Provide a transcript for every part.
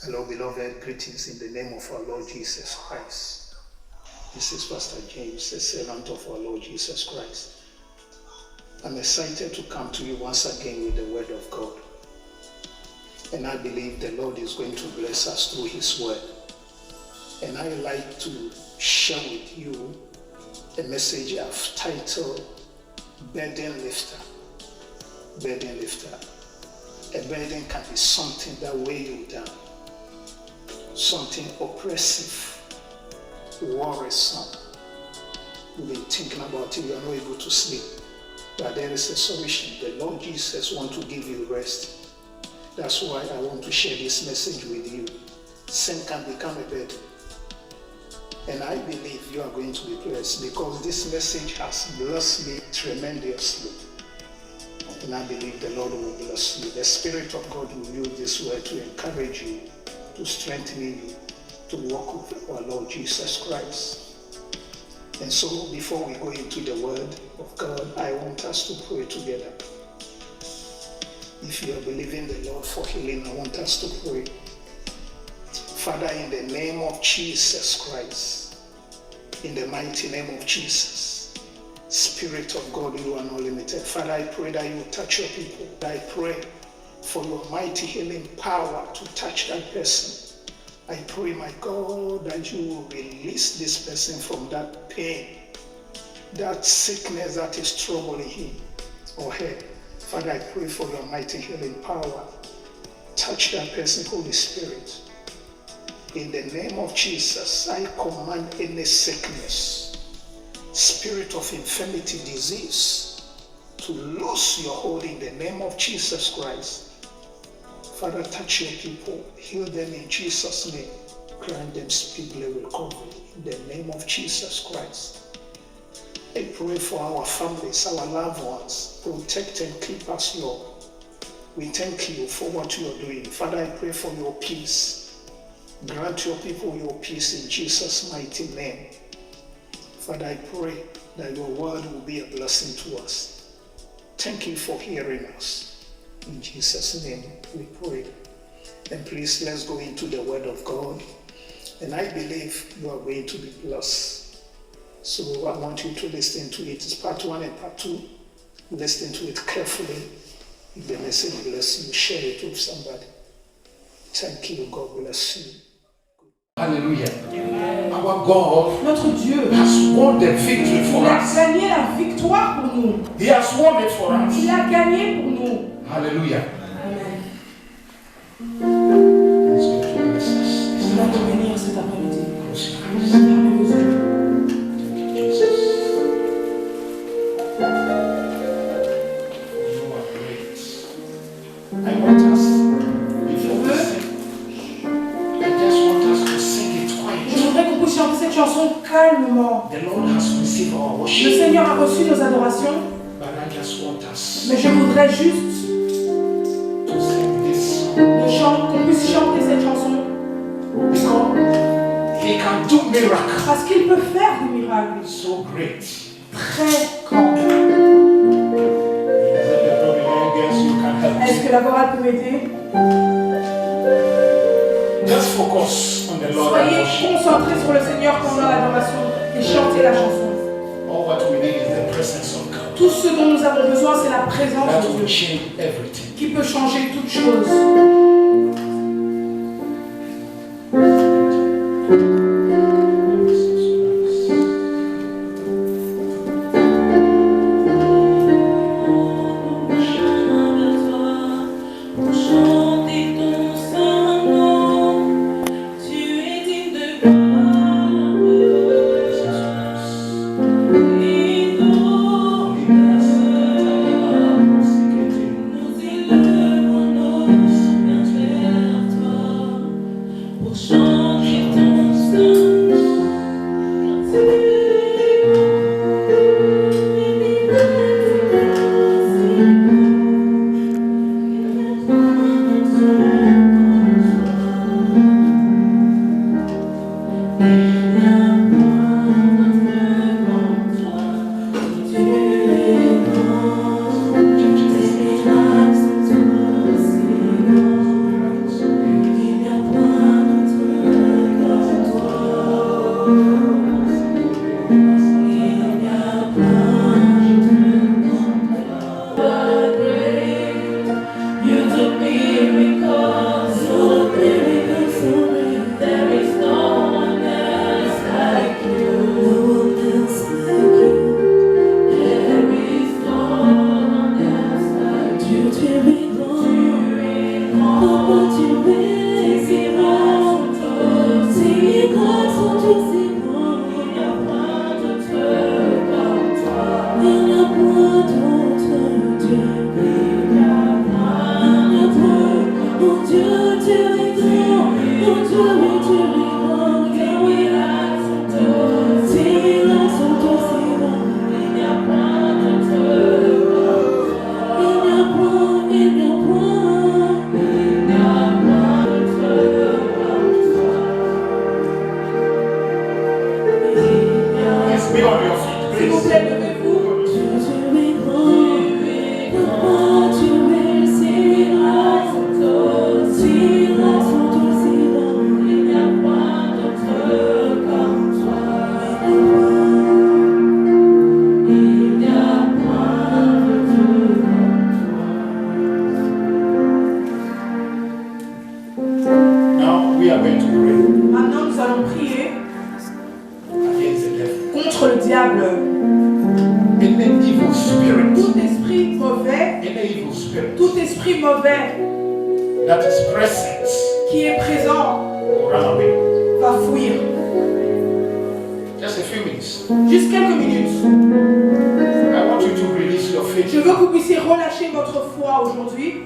Hello, beloved. Greetings in the name of our Lord Jesus Christ. This is Pastor James, a servant of our Lord Jesus Christ. I'm excited to come to you once again with the Word of God. And I believe the Lord is going to bless us through His Word. And I like to share with you a message I've titled Burden Lifter. Burden Lifter. A burden can be something that weighs you down. Something oppressive, worrisome. You've been thinking about it, you are not able to sleep. But there is a solution. The Lord Jesus wants to give you rest. That's why I want to share this message with you. Sin can become a burden. And I believe you are going to be blessed because this message has blessed me tremendously. And I believe the Lord will bless you. The Spirit of God will use this word to encourage you, to strengthen you, to walk with our Lord Jesus Christ. And so before we go into the Word of God, I want us to pray together. If you are believing the Lord for healing, I want us to pray. Father, in the name of Jesus Christ, in the mighty name of Jesus, Spirit of God, you are not limited. Father, I pray that you will touch your people. I pray for your mighty healing power to touch that person. I pray, my God, that you will release this person from that pain, that sickness that is troubling him or her. Father, I pray for your mighty healing power. Touch that person, Holy Spirit. In the name of Jesus, I command any sickness, spirit of infirmity, disease, to lose your hold in the name of Jesus Christ. Father, touch your people, heal them in Jesus' name, grant them speedily recovery in the name of Jesus Christ. I pray for our families, our loved ones, protect and keep us, Lord. We thank you for what you are doing. Father, I pray for your peace. Grant your people your peace in Jesus' mighty name. Father, I pray that your word will be a blessing to us. Thank you for hearing us. In Jesus' name we pray. And please, let's go into the Word of God. And I believe you are going to be blessed. So I want you to listen to it. It's part 1 and part 2. Listen to it carefully. If the message bless you, share it with somebody. Thank you. God bless you. Hallelujah. Amen. Our God, notre Dieu, has won the victory for us. Il a gagné la victoire pour nous. He has won it for us. Il a gagné pour nous. Hallelujah. Amen. Let's go to the message. Il va nous bénir cet après-midi. Fermez vos yeux. Thank you, Jesus. You are great. I want us, before we sing, I just want us to sing it Je quietly. voudrais qu'on puisse chanter cette chanson calmement. The Lord has received our Le worship. Seigneur a reçu nos adorations, But I just want us mais je voudrais juste to sing this song. qu'on puisse chanter cette chanson Because He can do miracles parce qu'il peut faire des miracles so great. très grands. Est-ce que la chorale peut m'aider? Just focus on the Lord. Soyez concentrés sur le Seigneur pendant l'adoration et chantez la chanson. All what we need is the presence of God. Tout ce dont nous avons besoin, c'est la présence That de will Dieu change everything. qui peut changer toutes choses. Nous are going to pray Maintenant, nous allons prier against the devil. contre le diable. Any evil spirit, Tout esprit mauvais, any evil spirit tout esprit mauvais that is present qui est présent will run away. va fuir. Just a few minutes. Juste quelques minutes. I want you to release your faith. Je veux que vous puissiez relâcher votre foi aujourd'hui.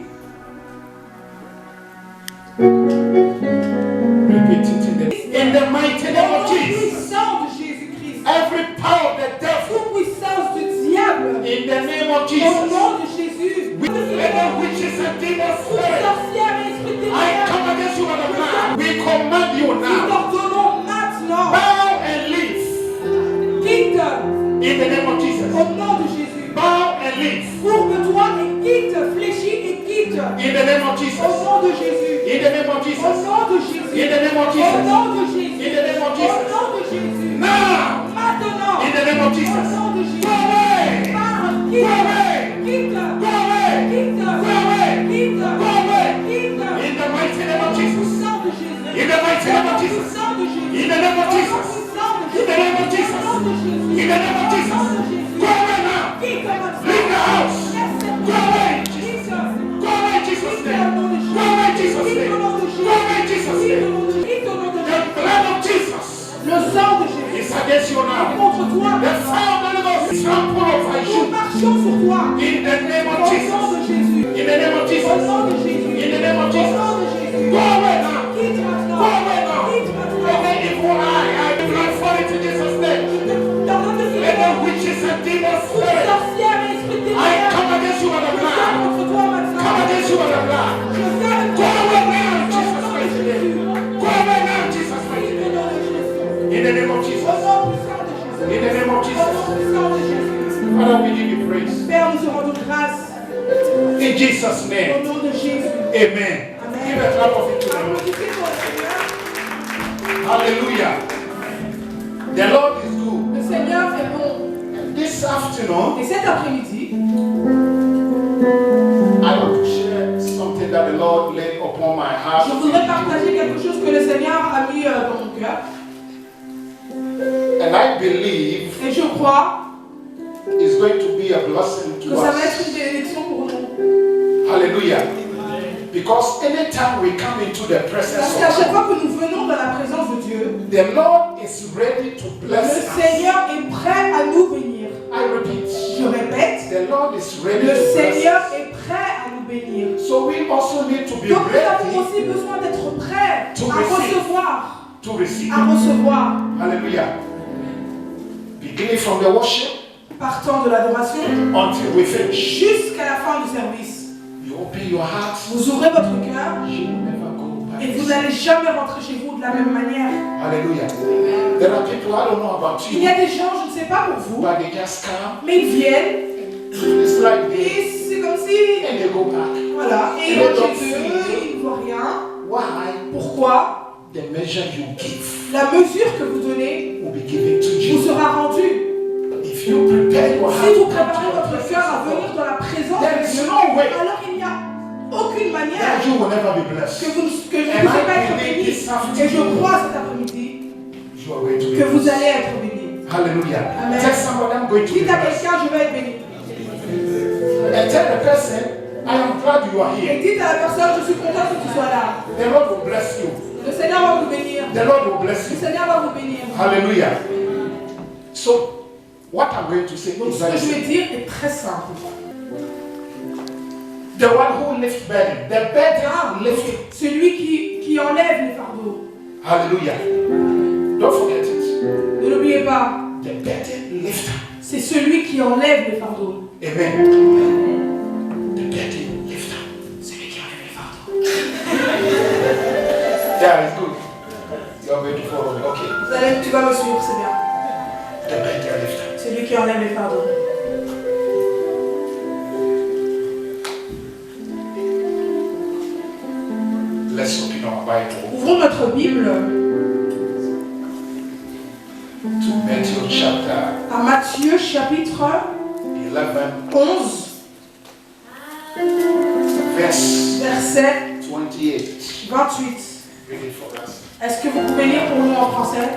Repeat it in the mighty name Au of nom Jesus. puissant de Jésus-Christ. Every power of the devil Toute puissance du diable. in the name of Au Jesus. nom de Jésus. Any witches and demons, Toute sorcière et esprit I téméraire. come against you by the blood. We command you Nous now. t'ordonnons maintenant. Bow and leave Quitte. in the name of Jesus. Au nom de Jésus. Bow and leave Courbe-toi et quitte. Fléchis et quitte. in the name of Au Jesus. nom de Jésus. In the name of Au Jesus. nom de Jésus. In the name of Au Jesus. nom de Jésus. In the name of Au Jesus. nom de Jésus. Now. Maintenant. In the name of Au Jesus. nom de Go Jésus. away. Pars. Go Quitte. away. Quitte. Go away. Quitte. Go away. Quitte. Go away. Quitte. In the mighty name of Jesus. Sang de Jésus. In the mighty name of Jesus. Sang de Jésus. In the name of Jesus. Sang de In the name of Jesus. Sang de Jésus. In the name of Jesus. Sang de Jésus. Go away now. Quitte maintenant. Leave the house. Go away. Quitte. Go away, Jesus' name. Go away, Jesus' name. Go away, Jesus' name. The blood of Jesus Le sang de Jésus is against you now. contre toi. The fire of the Holy Ghost trample over Nous you. marchons sur toi. In the name Au of nom Jesus. de Jésus. In the name of Au Jesus. nom de Jésus. In the name of Au Jesus. nom de Jésus. Go away now. Quitte maintenant. Go away now. Quitte maintenant. Every evil eye, I declare fall into Jesus' name. T'ordonne de quitter. Every witches and demons, Toute spirit, sorcière et esprit I téméraire. come against you by the Je viens blood. contre toi maintenant. Come against you by the blood. Je viens Go away now in contre Jesus' toi. mighty name. Go away now in Jesus' mighty Au name. nom de Jésus. In the name of Au Jesus. nom puissant de Jésus. In the name of Au nom Jesus. puissant de Jésus. Father, we give you praise. Père, nous te rendons grâce. In Jesus' Au name. nom de Jésus. Amen. Give a clap of it to the Lord. Applaudissez pour le Seigneur. Hallelujah. The Lord is good. Le Seigneur est bon. And this afternoon, Et cet après-midi, I want to share something that the Lord laid upon my heart. je voudrais partager quelque chose que le Seigneur a mis dans mon cœur. And I believe Et je crois it's going to be a blessing que to ça va être us. une bénédiction pour nous. Hallelujah. Because anytime we come into the presence Parce qu'à of chaque God, fois que nous venons dans la présence de Dieu, the Lord is ready to le bless us. Seigneur est prêt à nous bénir. I repeat, Je répète, the Lord is ready le to bless Seigneur us. est prêt à nous bénir. So we also need to be Donc nous avons ready aussi besoin d'être prêts To à receive. recevoir. to receive. À recevoir. Hallelujah. Beginning from the worship Partant de l'adoration until we finish. jusqu'à la fin du service. You open your heart. Vous ouvrez votre cœur You will never go back. et vous n'allez jamais rentrer chez vous de la même manière. Hallelujah. There are people, I don't know about Il y you, a des gens, je ne sais pas pour vous, but they just come. mais ils viennent It's like they, et c'est comme si, and they go back. voilà, et ils rentrent chez eux, ils ne voient rien. Why? Pourquoi? The measure you give La mesure que vous donnez will be given to vous you. sera rendue. If you prepare your Si heart vous to come préparez to the votre cœur à presence venir of dans la présence there de is Dieu, no way alors il n'y a aucune God, manière that you will never be que blessed. je ne And puisse I pas être believe béni. this Et afternoon je crois cet après-midi you are going to be que vous blessed. allez être béni. Hallelujah. Amen. Tell somebody I'm going to be Dites à blessed. quelqu'un, je vais être béni. And tell the person, I am glad you are Et here. dites à la personne, je suis content que tu sois là. The Lord will bless you. Le Seigneur va vous bénir. The Lord will bless Le you. Seigneur va vous bénir. Hallelujah. So, what I'm going to say Donc is ce que very je vais simple. dire est très simple. The one who lifts burden. The burden lifted. Celui qui enlève les fardeaux. Hallelujah. Don't forget it. Ne l'oubliez pas, The burden lifter. c'est celui qui enlève les fardeaux. Amen. The burden lifter. Celui qui enlève les fardeaux. Yeah, it's good. You are going to follow me. Okay. Tu vas me suivre, c'est bien. The burden lifter. Celui qui enlève les fardeaux. Let's open our Bible Ouvrons notre Bible to Matthew chapter à Matthieu chapitre 11, 11, verse verset 28. 28. read it for us? Est-ce que vous pouvez lire pour nous en français?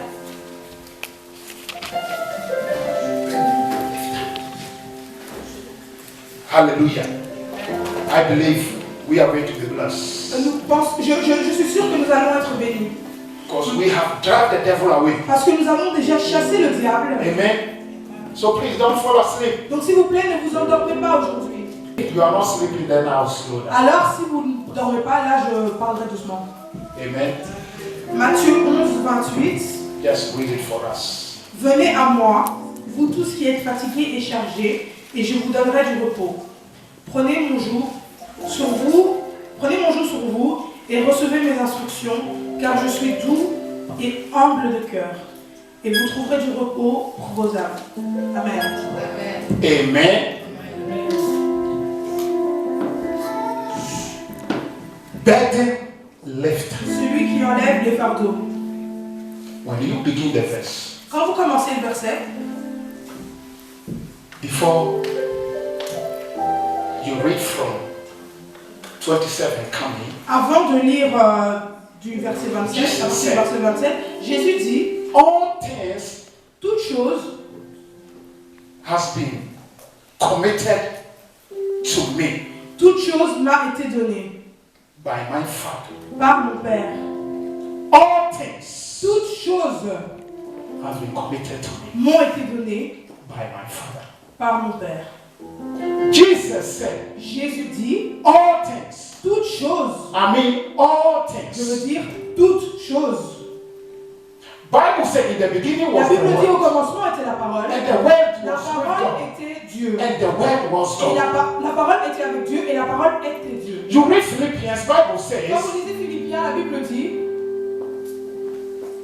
Hallelujah. I believe we are going to be blessed. Je suis sûr que nous allons être bénis. Because we have driven the devil away. Parce que nous avons déjà chassé le diable. Amen. So please don't fall asleep. Donc s'il vous plaît, ne vous endormez pas aujourd'hui. If you are not sleeping, then I'll slow down. Alors si vous ne dormez pas, là je parlerai doucement. Amen. Matthieu 11, 28. Just read it for us. Venez à moi, vous tous qui êtes fatigués et chargés, et je vous donnerai du repos. Prenez mon joug sur vous et recevez mes instructions, car je suis doux et humble de cœur, et vous trouverez du repos pour vos âmes. Amen. Amen. Burden lifter. Celui qui enlève les fardeaux. When you begin the verse, Quand vous commencez le verset, before you read from 27 coming, avant de lire du verset 27, à partir du verset 27, Jésus dit, all things toute chose has been committed to me toute chose m'a été donnée by my Father. par mon Père. All things Toutes choses has been committed to me m'ont été données by my Father. par mon Père. Jesus said, Jésus dit, all things. toutes choses. I mean, all Je veux things. dire toutes choses. Bible said in the beginning La was the Bible dit au Word, commencement était la parole. and the Word La was with parole God, était Dieu. and the Word was Et God. la parole était avec Dieu et la parole était Dieu. You read Philippians, Bible Quand says, vous lisez Philippiens, la Bible dit,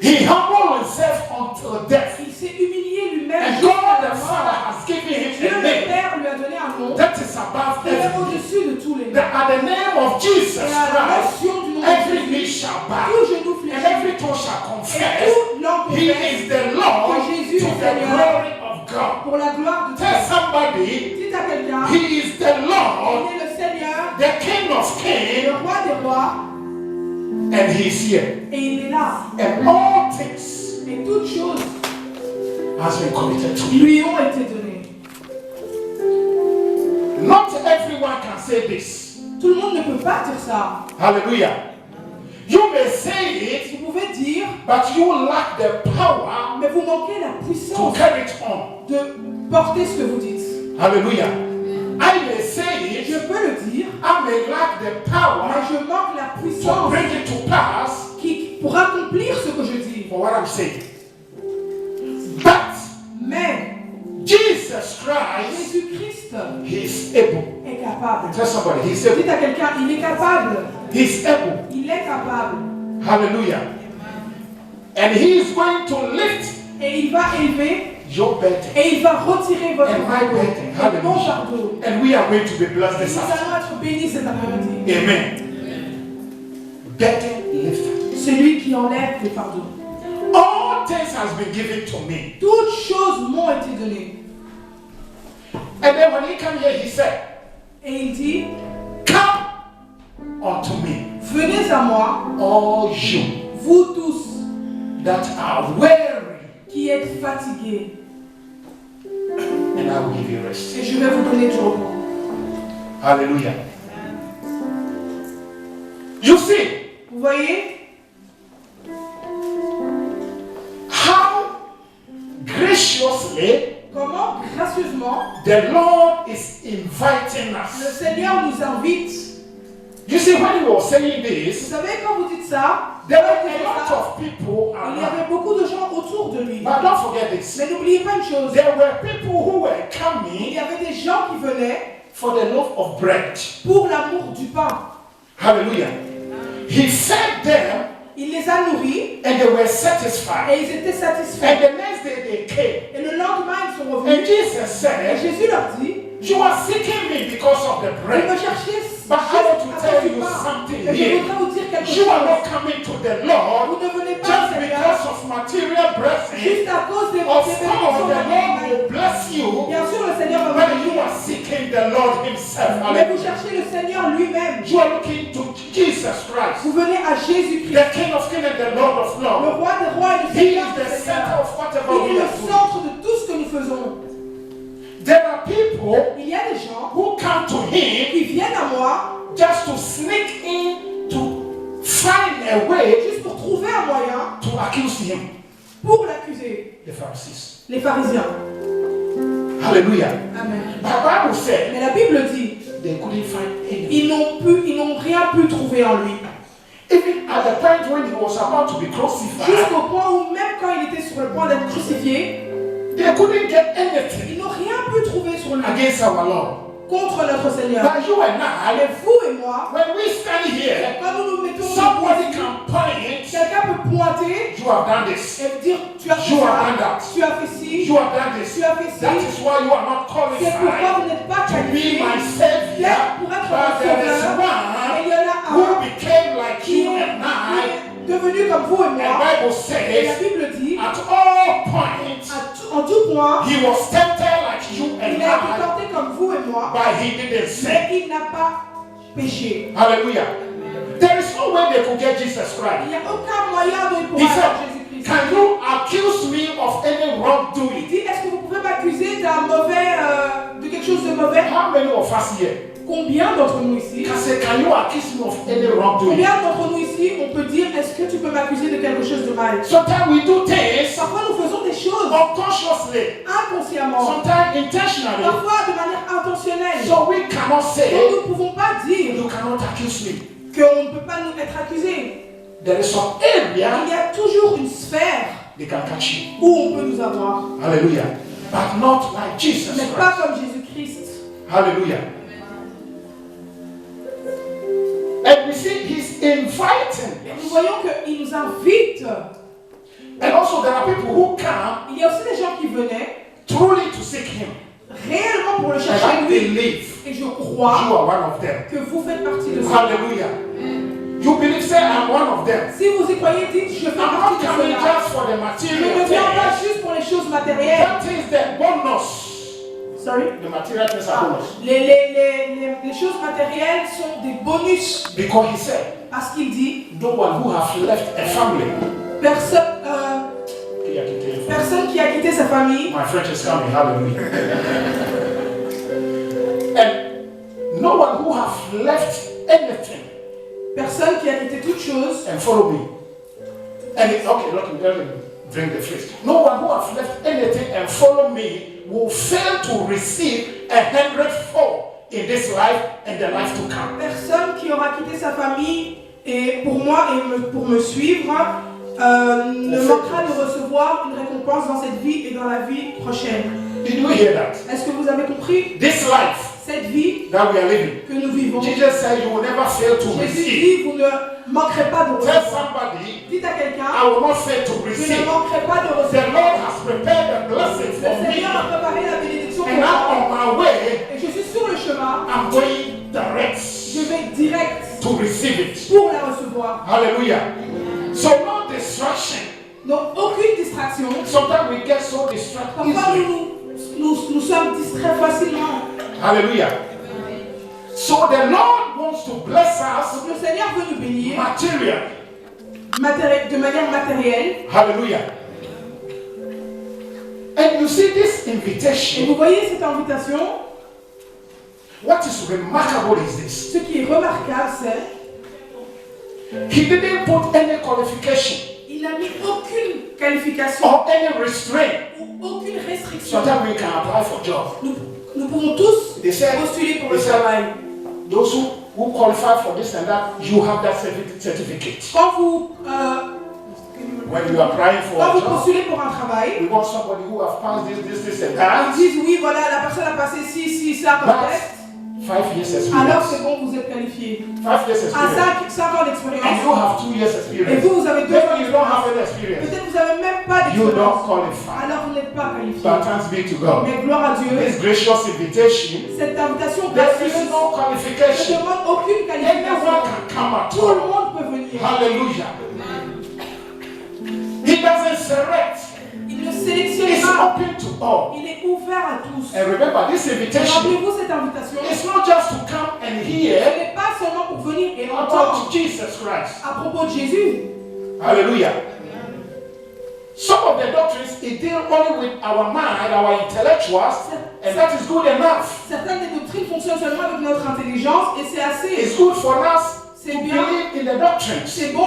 He humbled himself until death, il s'est humilié lui-même and jusqu'à God la the Father mort. has given Dieu him a le name Père lui a donné un nom that is above qui est every name. au-dessus de tous les noms. That at the name of Jesus Et à la Christ, mention du nom de every Jésus, knee shall bow, tout genou and fléchit every tongue shall et confess tout langue He confesse is the Lord que Jésus to est the Seigneur glory of God. pour la gloire de Tell Dieu. somebody, Dites à quelqu'un, He is the il Lord, est le Seigneur, the King of le kings, roi des rois, and He's here. et il est là. And all things Et toutes choses has been committed to you. lui ont été données. Not everyone can say this. Tout le monde ne peut pas dire ça. Hallelujah. You may say it, Vous pouvez dire, but you lack the power mais vous manquez la to puissance carry it on. de porter ce que vous dites. Hallelujah. I may say Je it, peux le dire, I may lack the mais power je manque la to puissance bring it to pass pour accomplir ce que je dis. for what I'm saying. But Mais Jesus Christ, Jésus-Christ He is able. est capable. Tell somebody, He's able. Dites à quelqu'un, il est capable. He's able. Il est capable. Hallelujah. And He is going to lift Et il va élever your burden et il va retirer votre and my fardeau. burden. Et mon Hallelujah. fardeau. And we are going to be blessed Et this nous afternoon. allons être bénis cet après-midi. Amen. Burden lifter. Celui qui enlève les fardeaux. All things has been given to me. Toutes choses m'ont été données. And then when He came here, He said, Et il dit, come unto me, venez à moi, all you vous tous that are weary, qui êtes fatigués, and I will give you rest. et je vais vous donner du repos. Hallelujah. You see Vous voyez how graciously comment gracieusement the Lord is inviting le us. Seigneur nous invite. You see, when He was saying Vous this, savez, quand vous dites ça, there were a lot of people il y around. avait beaucoup de gens autour de lui. But don't forget this. Mais n'oubliez pas une chose, There were people who were il coming y avait des gens qui venaient for the loaf of bread. pour l'amour du pain. Hallelujah. He fed them Il les a nourris and they were satisfied. et ils étaient And satisfaits. the next day they came. Et le lendemain, ils sont And revenus. Jesus Et said, Jésus leur dit, you are seeking me because of the vous bread. me cherchez But I want to à tell cause du you pain. something Mais je here. voudrais vous dire quelque You are chose. not coming to the Lord Vous ne venez pas au just Seigneur because of material blessing, juste à cause des of course bénédictions the Lord matérielles. will bless you Bien sûr, le Seigneur va vous when you bénir. are seeking the Lord Himself. Mais vous Hallelujah. cherchez le Seigneur lui-même. You are looking to Jesus Christ, Vous venez à Jésus-Christ, the King of Kings and the Lord of le Lords. roi des rois et le He Seigneur is des the center seigneurs. of whatever Il we est le are doing. centre de tout ce que nous faisons. There are people Il y a des gens who come to Him qui viennent à moi just to sneak in to find a way juste pour trouver un moyen to accuse Him. pour l'accuser. The Pharisees. Les pharisiens. Hallelujah. Amen. The Bible said Mais la Bible dit, they couldn't find anything. ils n'ont rien pu trouver en lui. Even at the point when He was about to be crucified, Jusqu'au point où même quand il était sur le point d'être crucifié, they couldn't get anything ils n'ont rien pu trouver sur lui against our Lord. contre notre Seigneur. But you and Mais I, vous et moi, when we stand here, quand nous nous mettons somebody ici, can point. quelqu'un peut pointer You have done this. et dire tu as fait You have done ça, that. tu as fait ci, You have done this. tu as fait That ci. is why you are not C'est pourquoi qualified vous n'êtes pas to be qualifié my Savior. pour être But mon there is sauveur. Et il y en a one who un became like qui you est, and I. devenu comme vous et The moi. Bible Et la says, Bible dit, at all points, en tout point, he was tempted like you and il a été I, tenté comme vous et moi, but he didn't sin. mais il n'a pas péché. Hallelujah. There is no way they could get Jesus Il Christ. n'y a aucun moyen dont il He pourra said, avoir Jésus-Christ. can you accuse me of any Il wrongdoing? dit, est-ce que vous pouvez m'accuser d'un mauvais, de quelque chose de mauvais? How many of us here Combien d'entre nous ici? can say, can you accuse me of any wrongdoing? Combien d'entre nous ici, on peut dire, est-ce que tu peux m'accuser de quelque chose de mal? Sometimes we do things Parfois, nous faisons des choses unconsciously, inconsciemment, sometimes intentionally, parfois de manière intentionnelle. so we cannot Donc, say, nous ne pouvons pas dire you cannot accuse me. qu'on ne peut pas nous être accusés. There is some Il area y a toujours une sphère they can catch you. où on peut nous avoir, Hallelujah. But not like Jesus mais pas Christ. comme Jésus-Christ. Hallelujah. And we see he's inviting Nous us. voyons qu'il nous invite. And also there are people who come Il y a aussi des gens qui venaient truly to seek him. réellement pour le And chercher I lui. believe Et je you crois are one of them. que vous faites partie de ça. Hallelujah. You believe, say, I'm one of them. Si vous y croyez, dites, je fais I'm not partie de coming cela. just for the Je material ne viens pas things. juste pour les choses matérielles. That is the bonus. Sorry? The material things are bonus. Les choses matérielles sont des bonus. Because he said, Parce qu'il dit, no one who has left a family. personne qui a quitté sa famille, My French is coming, hallelujah. And no one who has left anything personne qui a quitté toute chose, and follow me. And okay, let me bring the phrase. No one who has left anything and follow me will fail to receive 100-fold in this life and the life to come. personne qui aura quitté sa famille et pour moi et pour me suivre ne manquera de recevoir une récompense dans cette vie et dans la vie prochaine. Did you hear that? Est-ce que vous avez compris? This life Cette vie that we are living, que nous vivons, Jesus said you will never fail to Jésus receive. dit, vous ne manquerez pas de Tell recevoir. somebody, Dites à I quelqu'un, will not fail to je ne receive. manquerai pas de The recevoir. Lord has prepared a blessing Le for me. Seigneur a préparé la bénédiction pour And now moi. on my way, Et je suis sur le chemin, I'm going direct je vais direct to receive it. pour la recevoir. Hallelujah. So no distraction. Donc aucune distraction. Sometimes we get so distracted Parfois easily. nous sommes distraits facilement. Hallelujah. So the Lord wants to bless us Donc le Seigneur veut nous bénir materially. de manière matérielle. Hallelujah. And you see this Et invitation. vous voyez cette invitation, What is remarkable is this. ce qui est remarquable, c'est He didn't put any qualification qu'il n'a mis aucune qualification or any restraint. ou aucune restriction. Sometimes we can apply for job. Nous pouvons tous They said, postuler pour le they said, travail. those who qualify for this and that, you have that certificate. Quand vous When you are applying for Quand a vous job, postulez pour un travail, we want somebody who has passed this and ils that. disent oui, voilà, la personne a passé ci, ça comme But test. 5 years Alors experience. c'est bon, vous êtes qualifié. 5 years À experience. 5 ans And d'expérience. you have 2 years Et experience. vous avez 2 ans Maybe you don't have d'expérience. any experience. Peut-être vous n'avez même pas You don't d'expérience. qualify. Alors vous n'êtes pas qualifié. But thanks be to God. Mais gloire à Dieu, This gracious invitation, cette invitation there is gracieuse no ne qualification. demande aucune qualification. Anyone can come at Tout le all. monde peut venir. Hallelujah. He doesn't select. Il ne sélectionne It's pas. open to all. Il est ouvert à tous. And remember, this Et invitation rappelez-vous cette invitation. is not just to come and Ce hear n'est pas seulement pour venir et about entendre Jesus Christ. à propos de Jésus. Hallelujah. Some of the doctrines, it deal only with our mind, our intellectuals, and that is good enough. Certaines des doctrines fonctionnent seulement avec notre intelligence et c'est assez. It's good for us to C'est bien. believe in the doctrines. C'est bon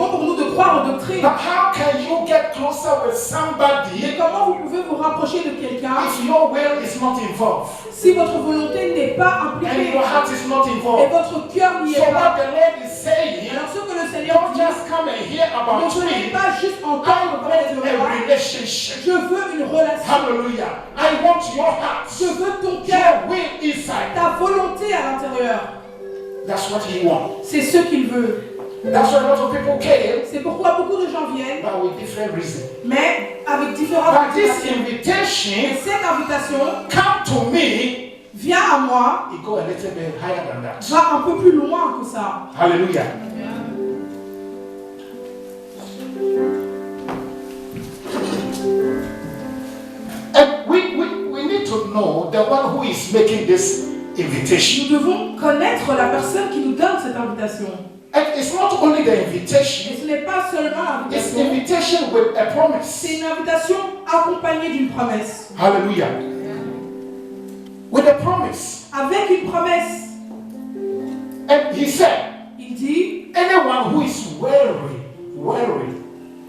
pour nous de croire aux doctrines. But how can you get closer with somebody Mais comment vous pouvez vous rapprocher de quelqu'un if your will is not involved si votre volonté n'est pas and impliquée your heart is not et involved? votre cœur n'y So est what pas? the Lord is saying, Alors ce que le Seigneur don't dit, just come and hear about ne venez me. pas juste I entendre parler de want moi. a relationship. Je veux une relation. Hallelujah. I want your heart. Je veux ton cœur, Your will inside. ta volonté à l'intérieur. That's what he wants. C'est ce qu'il veut. That's why a lot of people came, C'est pourquoi beaucoup de gens viennent, but with different reasons. mais avec différentes But this motivations. Et invitation, cette invitation, come to me, viens à moi, it go a little bit higher than that. va un peu plus loin que ça. Hallelujah. And we need to know the one who is making this invitation. Nous devons connaître la personne qui nous donne cette invitation. And it's not only the invitation, Et ce n'est pas seulement it's l'invitation, invitation with a promise. c'est une invitation accompagnée d'une promesse. Hallelujah. With a promise. Avec une promesse, And he said, il dit, anyone who is weary,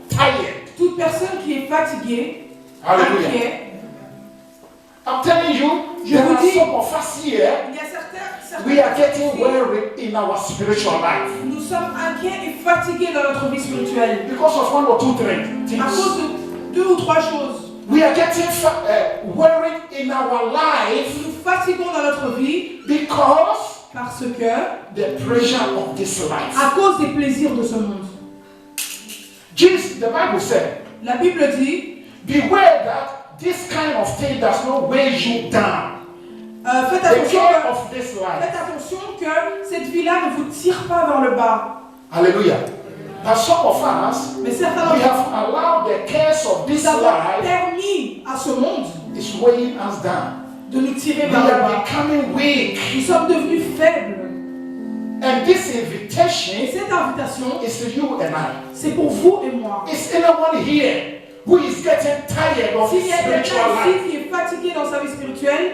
tired. toute personne qui est fatiguée, Hallelujah. inquiet, I'm telling you, Je there vous are dis- some of us here, il y a certains we are getting ici, weary in our spiritual life nous sommes inquiets et fatigués dans notre vie spirituelle because of one or two things. à cause de 2 ou 3 choses. We are getting worried in our life Nous nous fatiguons dans notre vie because parce que, the pressure of this life. à cause des plaisirs de ce monde. Jesus, the Bible said, La Bible dit, beware that this kind of thing does not weigh you down. faites The attention care que of this life. Faites attention que cette vie-là ne vous tire pas vers le bas. Hallelujah. But some of us, Mais certains we d'entre have allowed the cares of nous this avons life permis à ce monde is weighing us down. de nous tirer We vers le are bas. becoming weak. Nous sommes devenus faibles. And this Et invitation cette invitation, is to you and I. c'est pour vous et moi. Is anyone here who is getting tired of S'il his y a quelqu'un spiritual life? ici qui est fatigué dans sa vie spirituelle,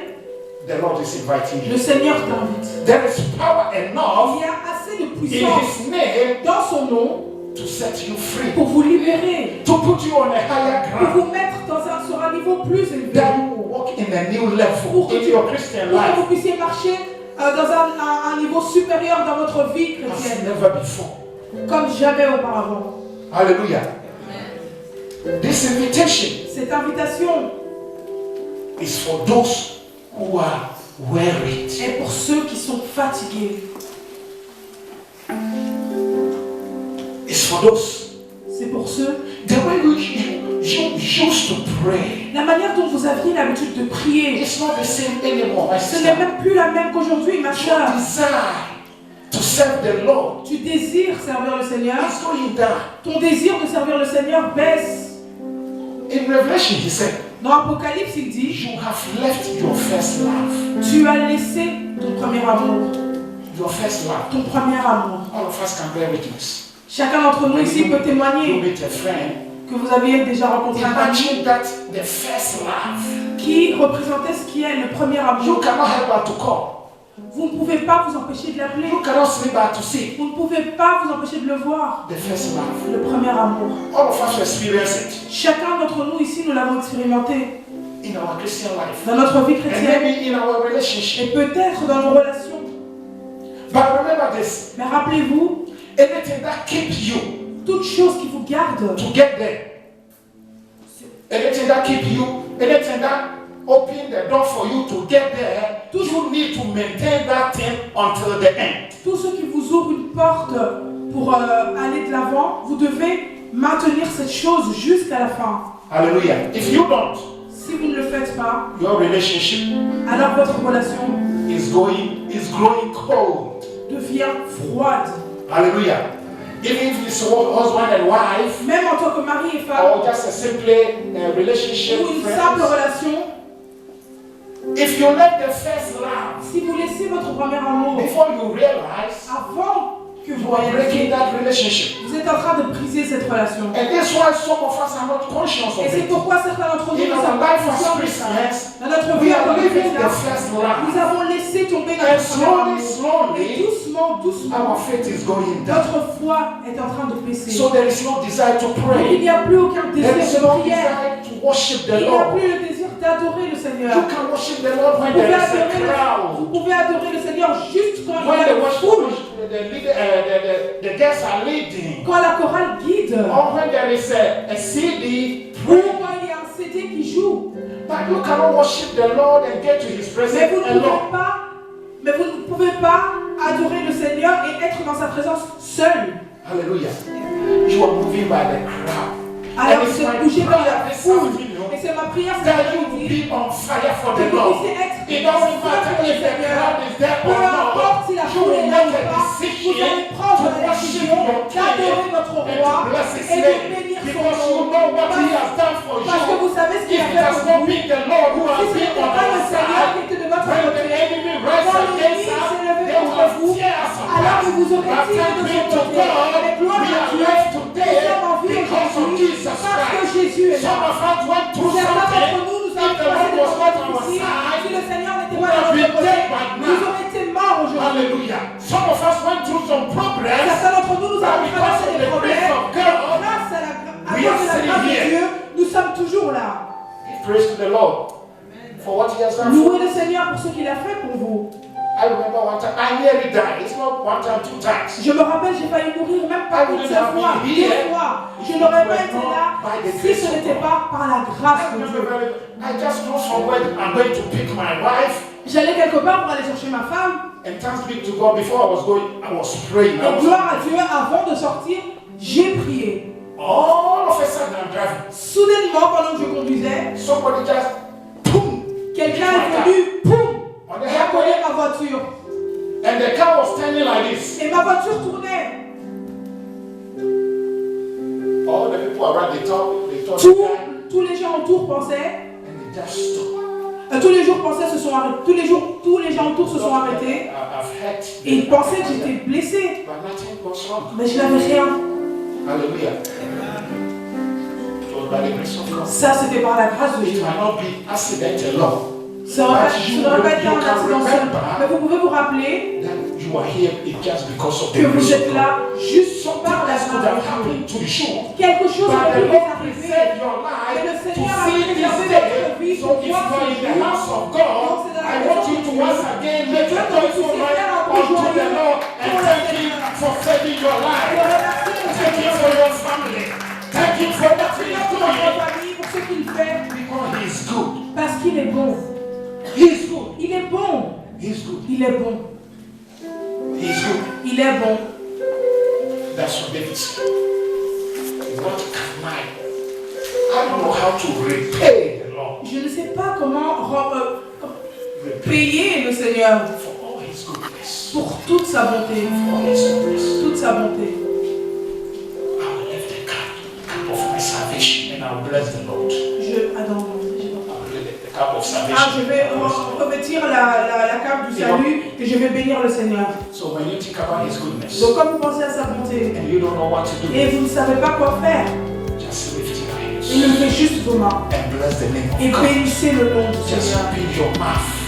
The Lord is inviting le you. Seigneur t'invite. There is power Il enough y a assez de in puissance His name dans son nom to set you free, pour vous libérer, to put you on a higher pour ground, vous mettre sur un niveau plus élevé, that you will walk in a new level pour que in your Christian pour que life vous puissiez marcher dans un niveau supérieur dans votre vie as chrétienne, never before. comme jamais auparavant. Hallelujah. This invitation Cette invitation is for those who are wearied. est pour ceux qui sont fatigués. It's for those. C'est pour ceux. The way you used to pray, La manière dont vous aviez l'habitude de prier, it's not the same anymore, my ce n'est sister. même plus la même qu'aujourd'hui, ma Your soeur. desire to serve the Lord Tu désires servir le Seigneur. is going down. Ton désir de servir le Seigneur baisse. In Revelation, he said, Dans Apocalypse, il dit, you have left your first love. tu as laissé ton premier amour. Your first love. Ton premier amour. All of us can bear witness. Chacun d'entre nous ici peut You témoigner meet a friend. que vous aviez déjà rencontré un ami Imagine that the first love. qui représentait ce qui est le premier You amour. cannot help but to call. Vous ne pouvez pas vous empêcher de l'appeler. You cannot sleep but to see. Vous ne pouvez pas vous empêcher de le voir. The first love. Le premier amour. All of us experience it Chacun d'entre nous ici, nous l'avons expérimenté in our Christian life. dans notre vie And chrétienne maybe in our relationship. et peut-être dans nos relations. But remember this. Mais rappelez-vous, Anything that keeps you toute chose qui vous garde, to get there. Anything that keep you, anything that open the door for you to get there, you need to maintain that thing until the end. tout ce qui vous ouvre une porte pour aller de l'avant, vous devez maintenir cette chose jusqu'à la fin. Hallelujah. If you don't, Si vous ne le faites pas, your relationship alors votre relation is growing cold. devient froide. Hallelujah. even if it's husband and wife, même en tant que mari et femme, or just a simple relationship, ou une simple friends, relation, if you let the first love, si vous laissez votre premier amour before you realize, avant que you vous are breaking réalisiez, that relationship. vous êtes en train de briser cette relation. And that's why some of us are not conscious Et of c'est it. pourquoi certains d'entre nous In ne our sommes pas life as conscients de ça. Christians, Dans notre we vie en are tant que living the chrétiens, first nous love. avons laissé tomber And notre premier slowly, amour. Et doucement, doucement, our faith is going down. notre foi est en train de baisser. So there is no desire to Donc, il pray. n'y a plus aucun There désir is de no prière. desire to worship the Il n'y a Lord. plus le désir d'adorer le Seigneur. You can worship the Lord when Vous there pouvez is a adorer crowd. vous pouvez adorer le Seigneur juste quand il y When a the une worship, foule, the guests are leading. quand la chorale guide, Or when there is a CD, ou pray. quand il y a un CD qui joue. But you cannot worship the Lord and get to His Mais presence vous ne alone. pouvez pas adorer le Seigneur et être dans sa présence seul. Hallelujah. You are moving by the crowd. Alors And it's vous my bougez par prayer la this foule. afternoon Et c'est ma prière cet that you will après-midi. be on fire for Que the vous Lord. puissiez être It doesn't matter pour le if the Seigneur. crowd is there Peu or importe not. si la You foule will est là ou make a pas, vous allez decision prendre to la worship décision your d'adorer King votre and roi to bless His et de name. bénir son Because you nom. know what He has done for Parce que you. vous savez ce qu'il If a it fait has pour not vous. been the Lord who has Si ce been n'était on pas le our Seigneur qui side, était de votre when the côté, enemy rise quand against l'ennemi us, s'est levé they will contre vous, tear us alors apart. que vous aurez But tiré de thanks be son to côté. God, Mais gloire we à are Dieu, alive nous today sommes en vie because of aujourd'hui Jesus parce que Christ. Jésus est Some là. of us went through Certains something. d'entre nous, nous If avons the passé Lord des was moments not on our difficiles. side, Si le Seigneur n'était we pas would dans have notre been côté, dead by nous now. aurions été morts aujourd'hui. Hallelujah. Some of us went through some progress. Certains d'entre nous, nous But avons because traversé of des the grace problèmes. of God, Grâce à we cause are de la sitting grâce de here. Dieu, nous sommes toujours là. give praise to the Lord for what He has done for Louez us. le Seigneur pour ce qu'il a fait pour vous. I remember one time, I nearly died. It's not one time, two times. Je me rappelle, j'ai failli mourir même pas une seule fois, deux fois. Je n'aurais pas été là si ce n'était pas par la grâce I de remember Dieu. I just go somewhere. I'm going to pick my wife. J'allais quelque part pour aller chercher ma femme. And thanks be to God, before I was going, I was praying. Et gloire à Dieu, avant de sortir, j'ai prié. All of a sudden, I'm driving. Soudainement, pendant que je conduisais, Somebody just, boom, quelqu'un est venu, poum, on the racoler highway. ma voiture. And the car was turning like this. Et ma voiture tournait. All the people around, they thought the guy, Tous les gens autour pensaient, and they just stopped. tous les jours pensaient se sont arrêtés. Tous les gens autour se sont arrêtés. I've hurt. Et ils pensaient que j'étais blessée. But nothing was wrong. Mais je n'avais rien. Hallelujah. It was by the grace of God. Ça, c'était par la grâce de It Dieu. might not be accidental, Ça n'aurait pas été un accident seul. Mais vous pouvez vous rappeler that you are here just because of the que vous grace of êtes God. là juste Something par la else could grâce have de Dieu. happened to you. Quelque chose But aurait the pu vous Lord arriver. preserved your Mais life le to Seigneur a see this préservé day. votre vie So pour if you voir are ce in the jour. house of God, I want you to once again make a joyful noise unto the Lord and thank Him for saving your Et life. remercier le Thank Him Seigneur for your family. Thank Him for what He is pour votre doing. famille, pour ce qu'il fait. Because He is good. Parce qu'il est bon. He is good. Il est bon. He is good. Il est bon. He is good. Il est bon. That's what David said. What can I don't know how to repay the Lord Je ne sais pas comment payer le Seigneur for all His goodness. pour toute sa bonté. For all His goodness. Toute sa bonté. I will lift the cup of my salvation and I will bless the Lord. Attends, I will lift the cup of je salvation. vais revêtir la cape du salut et je vais bénir le Seigneur. So when you think about His goodness Donc quand vous pensez à sa bonté and you don't know what to do, et vous ne savez pas quoi faire, just lift your hands levez juste vos mains and bless the name et of God. bénissez le nom du Just Seigneur. open your mouth